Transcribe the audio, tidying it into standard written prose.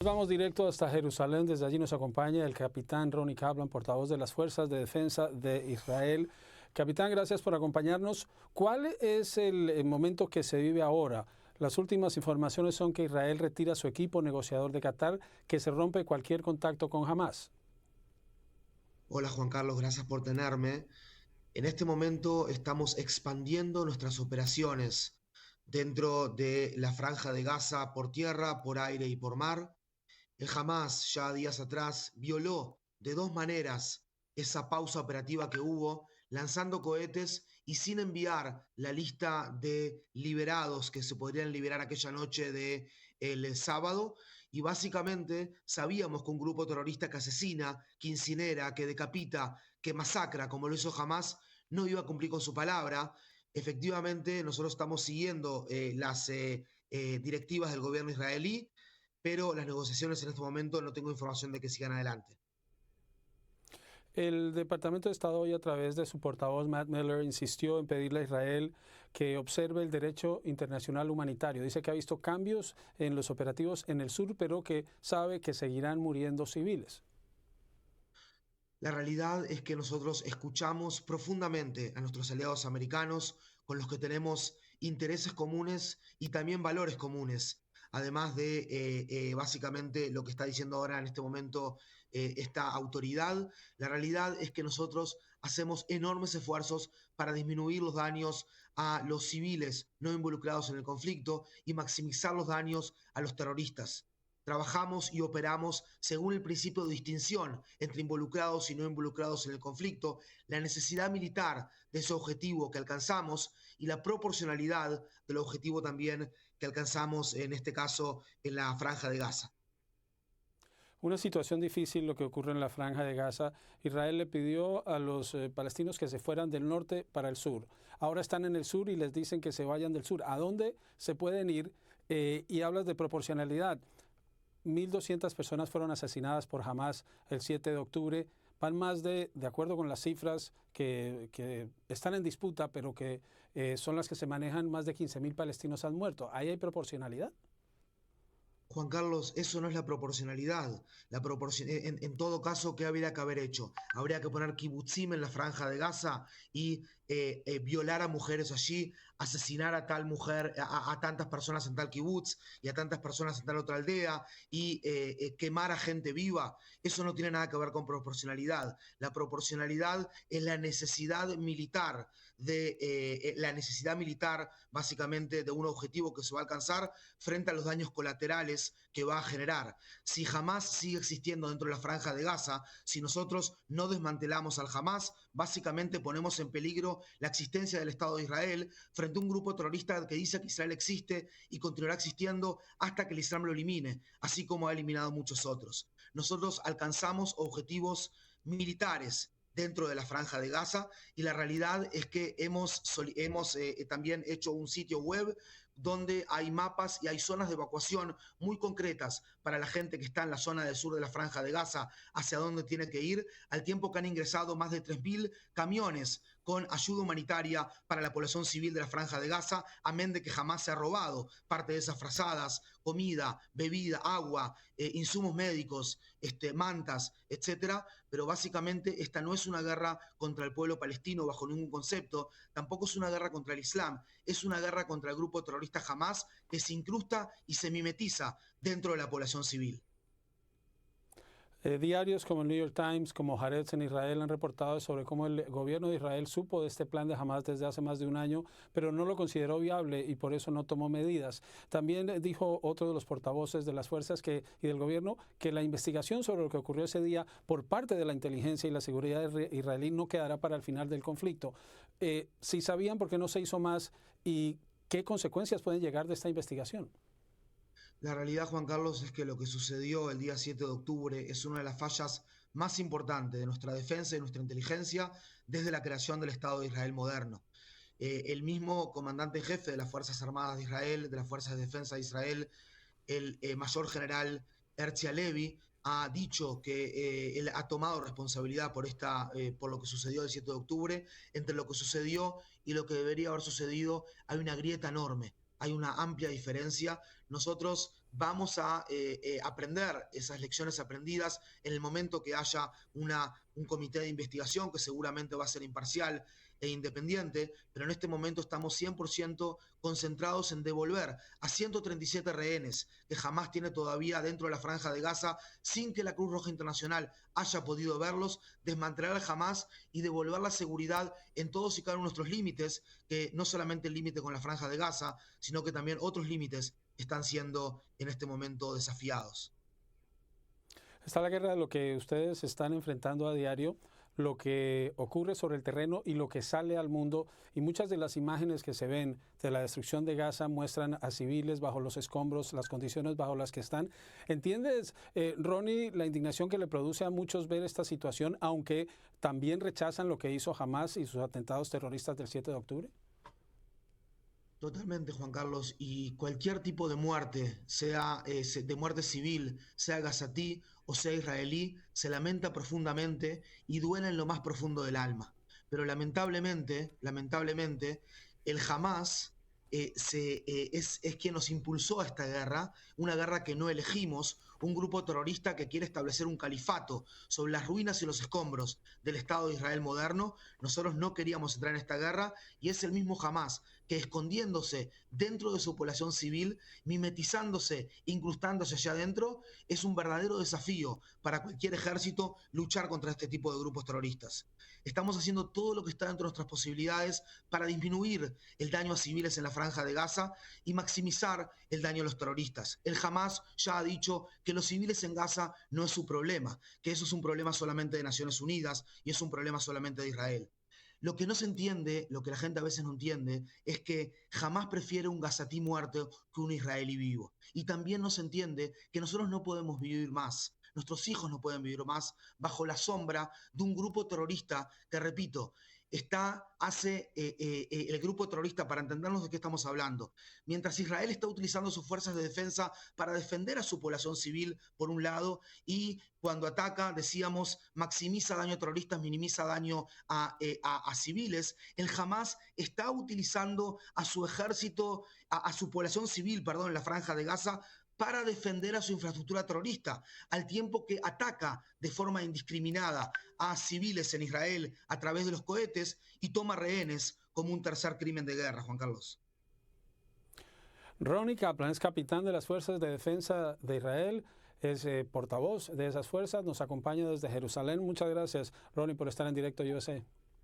Vamos directo hasta Jerusalén. Desde allí nos acompaña el capitán Ronnie Kaplan, portavoz de las Fuerzas de Defensa de Israel. Capitán, gracias por acompañarnos. ¿Cuál es el momento que se vive ahora? Las últimas informaciones son que Israel retira su equipo negociador de Qatar, que se rompe cualquier contacto con Hamás. Hola Juan Carlos, gracias por tenerme. En este momento estamos expandiendo nuestras operaciones dentro de la franja de Gaza por tierra, por aire y por mar. El Hamás ya días atrás violó de dos maneras esa pausa operativa que hubo, lanzando cohetes y sin enviar la lista de liberados que se podrían liberar aquella noche del sábado. Y básicamente sabíamos que un grupo terrorista que asesina, que incinera, que decapita, que masacra, como lo hizo Hamás, no iba a cumplir con su palabra. Efectivamente, nosotros estamos siguiendo las directivas del gobierno israelí, pero las negociaciones en este momento no tengo información de que sigan adelante. El Departamento de Estado hoy, a través de su portavoz Matt Miller, insistió en pedirle a Israel que observe el derecho internacional humanitario. Dice que ha visto cambios en los operativos en el sur, pero que sabe que seguirán muriendo civiles. La realidad es que nosotros escuchamos profundamente a nuestros aliados americanos, con los que tenemos intereses comunes y también valores comunes, además de básicamente lo que está diciendo ahora en este momento esta autoridad. La realidad es que nosotros hacemos enormes esfuerzos para disminuir los daños a los civiles no involucrados en el conflicto y maximizar los daños a los terroristas. Trabajamos y operamos según el principio de distinción entre involucrados y no involucrados en el conflicto, la necesidad militar de ese objetivo que alcanzamos y la proporcionalidad del objetivo también que alcanzamos, en este caso, en la Franja de Gaza. Una situación difícil lo que ocurre en la Franja de Gaza. Israel le pidió a los palestinos que se fueran del norte para el sur. Ahora están en el sur y les dicen que se vayan del sur. ¿A dónde se pueden ir? Y hablas de proporcionalidad. 1.200 personas fueron asesinadas por Hamás el 7 de octubre. Van más de acuerdo con las cifras que están en disputa, pero que son las que se manejan, más de 15.000 palestinos han muerto. ¿Ahí hay proporcionalidad? Juan Carlos, eso no es la proporcionalidad. En todo caso, ¿qué habría que haber hecho? Habría que poner kibutzim en la franja de Gaza y violar a mujeres allí, asesinar a tal mujer, a tantas personas en tal kibutz y a tantas personas en tal otra aldea y quemar a gente viva. Eso no tiene nada que ver con proporcionalidad. La proporcionalidad es la necesidad militar básicamente de un objetivo que se va a alcanzar frente a los daños colaterales que va a generar. Si Hamás sigue existiendo dentro de la franja de Gaza, si nosotros no desmantelamos al Hamás, básicamente ponemos en peligro la existencia del Estado de Israel frente a un grupo terrorista que dice que Israel existe y continuará existiendo hasta que el Islam lo elimine, así como ha eliminado muchos otros. Nosotros alcanzamos objetivos militares dentro de la franja de Gaza y la realidad es que hemos también hecho un sitio web donde hay mapas y hay zonas de evacuación muy concretas para la gente que está en la zona del sur de la franja de Gaza, hacia dónde tiene que ir, al tiempo que han ingresado más de 3.000 camiones con ayuda humanitaria para la población civil de la franja de Gaza, amén de que jamás se ha robado parte de esas frazadas, comida, bebida, agua, insumos médicos, mantas, etcétera. Pero básicamente esta no es una guerra contra el pueblo palestino bajo ningún concepto, tampoco es una guerra contra el Islam, es una guerra contra el grupo terrorista Hamás, que se incrusta y se mimetiza dentro de la población civil. Diarios como el New York Times, como Haaretz en Israel han reportado sobre cómo el gobierno de Israel supo de este plan de Hamás desde hace más de un año, pero no lo consideró viable y por eso no tomó medidas. También dijo otro de los portavoces de las fuerzas y del gobierno que la investigación sobre lo que ocurrió ese día por parte de la inteligencia y la seguridad israelí no quedará para el final del conflicto. Si sabían, ¿por qué no se hizo más? ¿Y qué consecuencias pueden llegar de esta investigación? La realidad, Juan Carlos, es que lo que sucedió el día 7 de octubre es una de las fallas más importantes de nuestra defensa y de nuestra inteligencia desde la creación del Estado de Israel moderno. El mismo comandante en jefe de las Fuerzas Armadas de Israel, de las Fuerzas de Defensa de Israel, el mayor general Herzi Halevi, ha dicho que él ha tomado responsabilidad por lo que sucedió el 7 de octubre. Entre lo que sucedió y lo que debería haber sucedido hay una grieta enorme, hay una amplia diferencia. Nosotros vamos a aprender esas lecciones aprendidas en el momento que haya un comité de investigación que seguramente va a ser imparcial e independiente, pero en este momento estamos 100% concentrados en devolver a 137 rehenes que Hamás tiene todavía dentro de la Franja de Gaza sin que la Cruz Roja Internacional haya podido verlos, desmantelar al Hamás y devolver la seguridad en todos y cada uno de nuestros límites, que no solamente el límite con la Franja de Gaza, sino que también otros límites están siendo en este momento desafiados. Está la guerra de lo que ustedes están enfrentando a diario, lo que ocurre sobre el terreno y lo que sale al mundo, y muchas de las imágenes que se ven de la destrucción de Gaza muestran a civiles bajo los escombros, las condiciones bajo las que están. ¿Entiendes, Ronnie, la indignación que le produce a muchos ver esta situación, aunque también rechazan lo que hizo Hamás y sus atentados terroristas del 7 de octubre? Totalmente, Juan Carlos, y cualquier tipo de muerte, sea de muerte civil, sea gazatí o sea israelí, se lamenta profundamente y duele en lo más profundo del alma. Pero lamentablemente, el Hamás es quien nos impulsó a esta guerra, una guerra que no elegimos, un grupo terrorista que quiere establecer un califato sobre las ruinas y los escombros del Estado de Israel moderno. Nosotros no queríamos entrar en esta guerra y es el mismo Hamás que, escondiéndose dentro de su población civil, mimetizándose, incrustándose allá adentro, es un verdadero desafío para cualquier ejército luchar contra este tipo de grupos terroristas. Estamos haciendo todo lo que está dentro de nuestras posibilidades para disminuir el daño a civiles en la Franja de Gaza y maximizar el daño a los terroristas. El Hamás ya ha dicho que los civiles en Gaza no es su problema, que eso es un problema solamente de Naciones Unidas y es un problema solamente de Israel. Lo que no se entiende, lo que la gente a veces no entiende, es que jamás prefiere un gazatí muerto que un israelí vivo. Y también no se entiende que nosotros no podemos vivir más, nuestros hijos no pueden vivir más bajo la sombra de un grupo terrorista que, repito, hace el grupo terrorista, para entendernos de qué estamos hablando. Mientras Israel está utilizando sus fuerzas de defensa para defender a su población civil, por un lado, y cuando ataca, decíamos, maximiza daño a terroristas, minimiza daño a civiles, el Hamás está utilizando a su ejército, a su población civil, perdón, en la Franja de Gaza, para defender a su infraestructura terrorista, al tiempo que ataca de forma indiscriminada a civiles en Israel a través de los cohetes y toma rehenes como un tercer crimen de guerra, Juan Carlos. Ronnie Kaplan es capitán de las Fuerzas de Defensa de Israel, es portavoz de esas fuerzas, nos acompaña desde Jerusalén. Muchas gracias, Ronnie, por estar en Directo USA.